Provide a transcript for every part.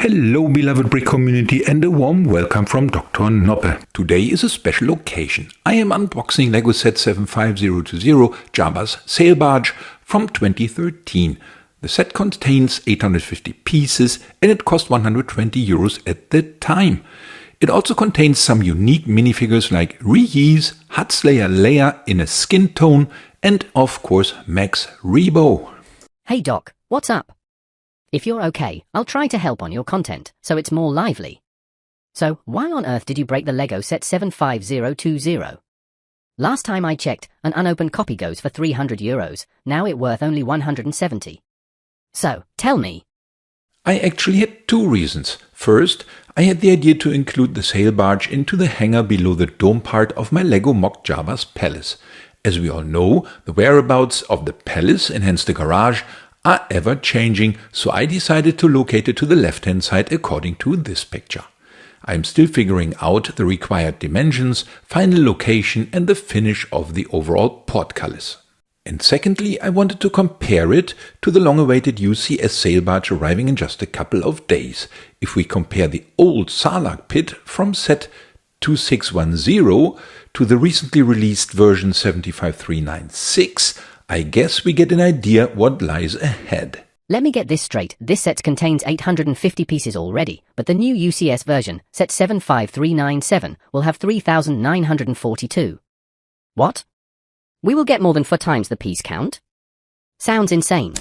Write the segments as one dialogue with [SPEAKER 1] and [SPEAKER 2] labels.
[SPEAKER 1] Hello beloved brick community and a warm welcome from Dr. Noppe. Today is a special occasion. I am unboxing Lego set 75020 Jabba's Sail Barge from 2013. The set contains 850 pieces and it cost 120 euros at the time. It also contains some unique minifigures like Ree's, Hutslayer Leia in a skin tone and of course Max Rebo.
[SPEAKER 2] Hey Doc, what's up? If you're okay, I'll try to help on your content, so it's more lively. So, why on earth did you break the Lego set 75020? Last time I checked, an unopened copy goes for 300 euros, now it's worth only 170. So, tell me.
[SPEAKER 1] I actually had two reasons. First, I had the idea to include the sail barge into the hangar below the dome part of my Lego mock Jabba's palace. As we all know, the whereabouts of the palace and hence the garage are ever changing, so I decided to locate it to the left hand side according to this picture. I am still figuring out the required dimensions, final location and the finish of the overall portcullis. And secondly, I wanted to compare it to the long-awaited UCS Sail Barge arriving in just a couple of days. If we compare the old Sarlacc pit from set 2610 to the recently released version 75396, I guess we get an idea what lies ahead.
[SPEAKER 2] Let me get this straight, this set contains 850 pieces already, but the new UCS version, set 75397, will have 3,942. What? We will get more than 4 times the piece count? Sounds insane.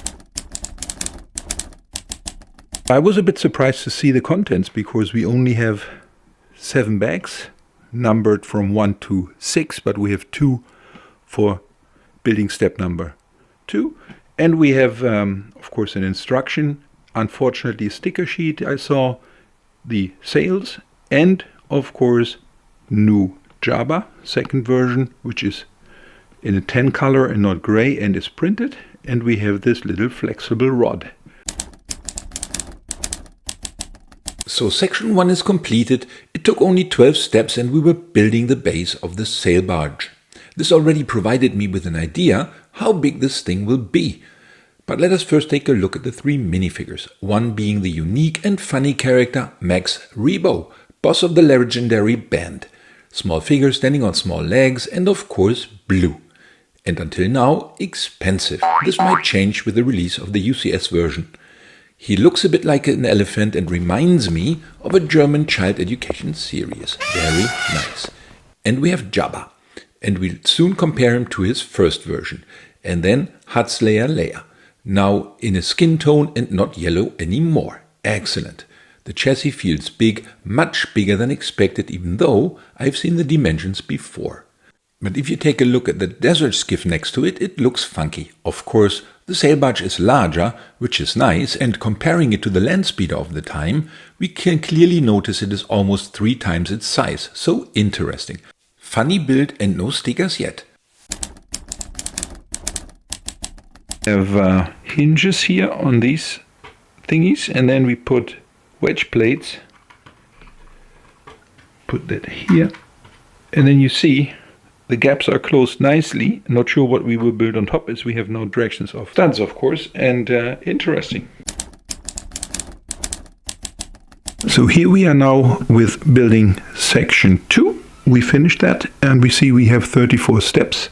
[SPEAKER 1] I was a bit surprised to see the contents because we only have 7 bags, numbered from 1 to 6, but we have 2 for building step number 2. And we have, of course, an instruction, unfortunately a sticker sheet I saw, the sails, and of course new Jabba, second version, which is in a tan color and not gray and is printed. And we have this little flexible rod. So section 1 is completed. It took only 12 steps and we were building the base of the sail barge. This already provided me with an idea how big this thing will be. But let us first take a look at the 3 minifigures, one being the unique and funny character Max Rebo, boss of the legendary band. Small figure standing on small legs and of course blue. And until now, expensive. This might change with the release of the UCS version. He looks a bit like an elephant and reminds me of a German child education series. Very nice. And we have Jabba. And we'll soon compare him to his first version. And then Hutslayer Leia. Now in a skin tone and not yellow anymore. Excellent. The chassis feels big, much bigger than expected, even though I've seen the dimensions before. But if you take a look at the desert skiff next to it, it looks funky. Of course, the sail barge is larger, which is nice, and comparing it to the land speeder of the time, we can clearly notice it is almost 3 times its size. So interesting. Funny build and no stickers yet. We have hinges here on these thingies, and then we put wedge plates. Put that here, and then you see the gaps are closed nicely. Not sure what we will build on top as we have no directions of studs, of course, and interesting. So here we are now with building section 2. We finished that and we see we have 34 steps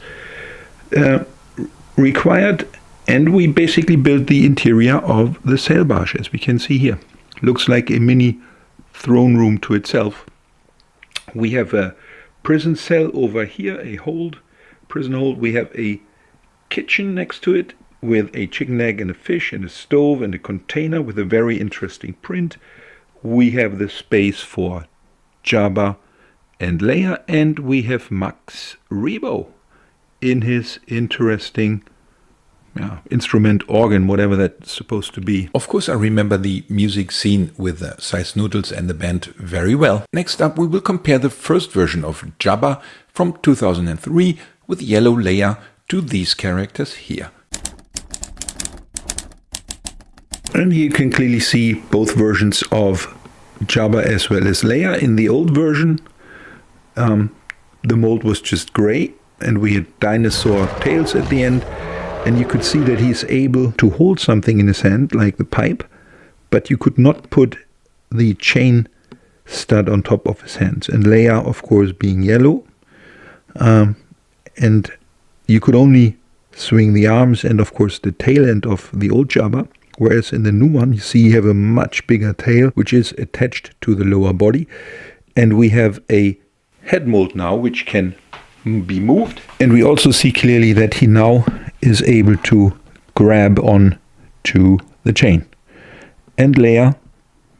[SPEAKER 1] required, and we basically built the interior of the sail barge, as we can see here. Looks like a mini throne room to itself. We have a prison cell over here, a prison hold. We have a kitchen next to it with a chicken egg and a fish and a stove and a container with a very interesting print. We have the space for Jabba and Leia, and we have Max Rebo in his interesting instrument, organ, whatever that's supposed to be. Of course, I remember the music scene with the Size Noodles and the band very well. Next up, we will compare the first version of Jabba from 2003 with yellow Leia to these characters here. And here you can clearly see both versions of Jabba as well as Leia. In the old version, the mold was just gray and we had dinosaur tails at the end, and you could see that he's able to hold something in his hand like the pipe, but you could not put
[SPEAKER 3] the chain stud on top of his hands. And Leia, of course, being yellow. And you could only swing the arms and, of course, the tail end of the old Jabba. Whereas in the new one, you see you have a much bigger tail, which is attached to the lower body. And we have a head mold now, which can be moved. And we also see clearly that he now is able to grab on to the chain. And Leia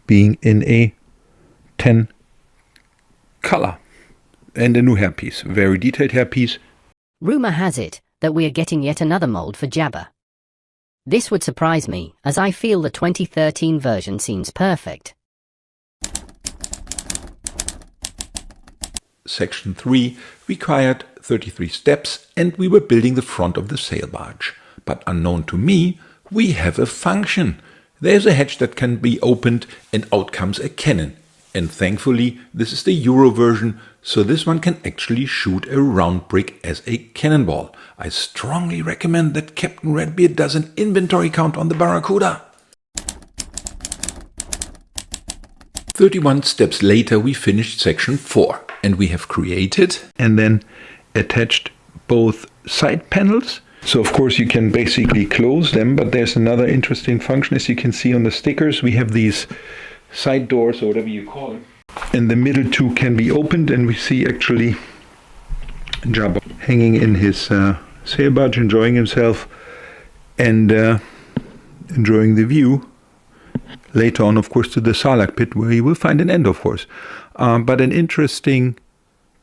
[SPEAKER 3] being in a 10 color. And a new hairpiece, very detailed hairpiece.
[SPEAKER 2] Rumour has it that we are getting yet another mould for Jabba. This would surprise me, as I feel the 2013 version seems perfect.
[SPEAKER 1] Section 3 required 33 steps and we were building the front of the sail barge. But unknown to me, we have a function. There's a hatch that can be opened and out comes a cannon. And thankfully, this is the Euro version, so this one can actually shoot a round brick as a cannonball. I strongly recommend that Captain Redbeard does an inventory count on the Barracuda. 31 steps later, we finished section 4, and we have created
[SPEAKER 3] and then attached both side panels. So of course you can basically close them, but there's another interesting function. As you can see on the stickers, we have these side doors or whatever you call them. And the middle two can be opened, and we see actually Jabba hanging in his sail barge, enjoying himself and enjoying the view. Later on, of course, to the Sarlacc pit, where he will find an end, of course. But an interesting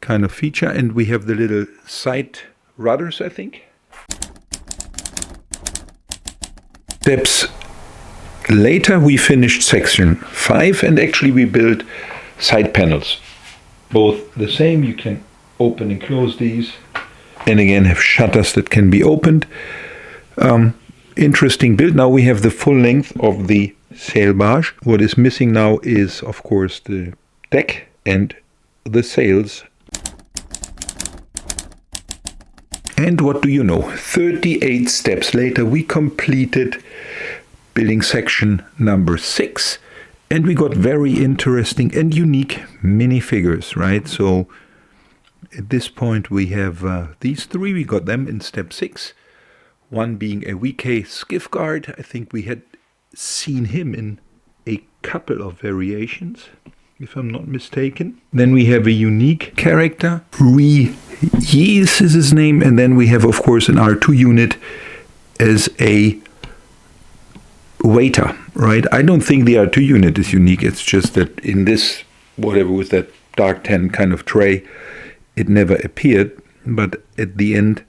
[SPEAKER 3] kind of feature. And we have the little side rudders, I think. Steps later, we finished section 5, and actually we built side panels. Both the same, you can open and close these. And again, have shutters that can be opened. Interesting build. Now we have the full length of the sail barge. What is missing now is, of course, the deck and the sails. And what do you know? 38 steps later, we completed building section number 6, and we got very interesting and unique minifigures, right? So at this point we have these 3. We got them in step 6. One being a VK skiff guard. I think we had seen him in a couple of variations, if I'm not mistaken. Then we have a unique character, Reese is his name, and then we have, of course, an R2 unit as a waiter, right? I don't think the R2 unit is unique. It's just that in this, whatever, with that dark tan kind of tray, it never appeared. But at the end,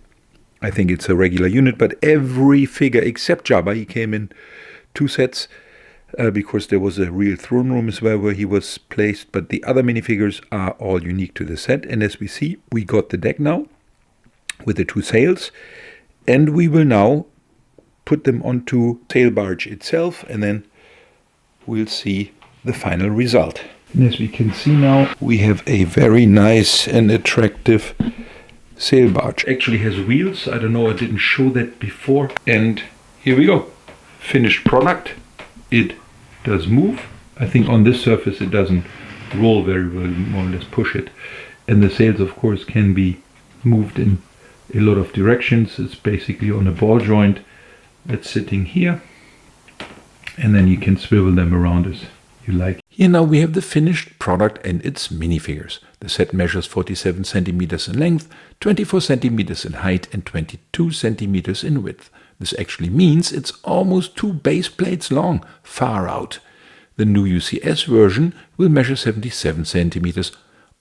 [SPEAKER 3] I think it's a regular unit. But every figure except Jabba, he came in 2 sets, because there was a real throne room as well where he was placed. But the other minifigures are all unique to the set. And as we see, we got the deck now with the 2 sails. And we will now put them onto sail barge itself, and then we'll see the final result. And as we can see now, we have a very nice and attractive sail barge. Actually has wheels. I don't know, I didn't show that before. And here we go. Finished product. It does move. I think on this surface it doesn't roll very well, more or less push it. And the sails, of course, can be moved in a lot of directions. It's basically on a ball joint that's sitting here, and then you can swivel them around as you like.
[SPEAKER 1] Here now we have the finished product and its minifigures. The set measures 47 centimeters in length, 24 centimeters in height and 22 centimeters in width. This actually means it's almost 2 base plates long, far out. The new UCS version will measure 77 centimeters,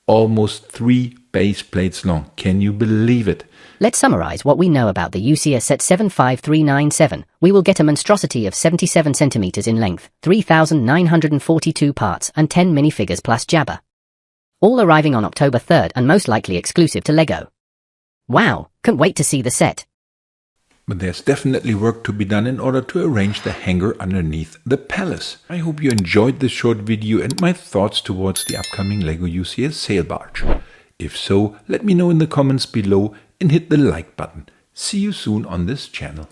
[SPEAKER 1] almost 3 base plates long. Can you believe it?
[SPEAKER 2] Let's summarize what we know about the UCS set 75397. We will get a monstrosity of 77 centimeters in length, 3,942 parts and 10 minifigures plus Jabba. All arriving on October 3rd and most likely exclusive to LEGO. Wow, can't wait to see the set.
[SPEAKER 1] But there's definitely work to be done in order to arrange the hangar underneath the palace. I hope you enjoyed this short video and my thoughts towards the upcoming LEGO UCS Sail Barge. If so, let me know in the comments below and hit the like button. See you soon on this channel.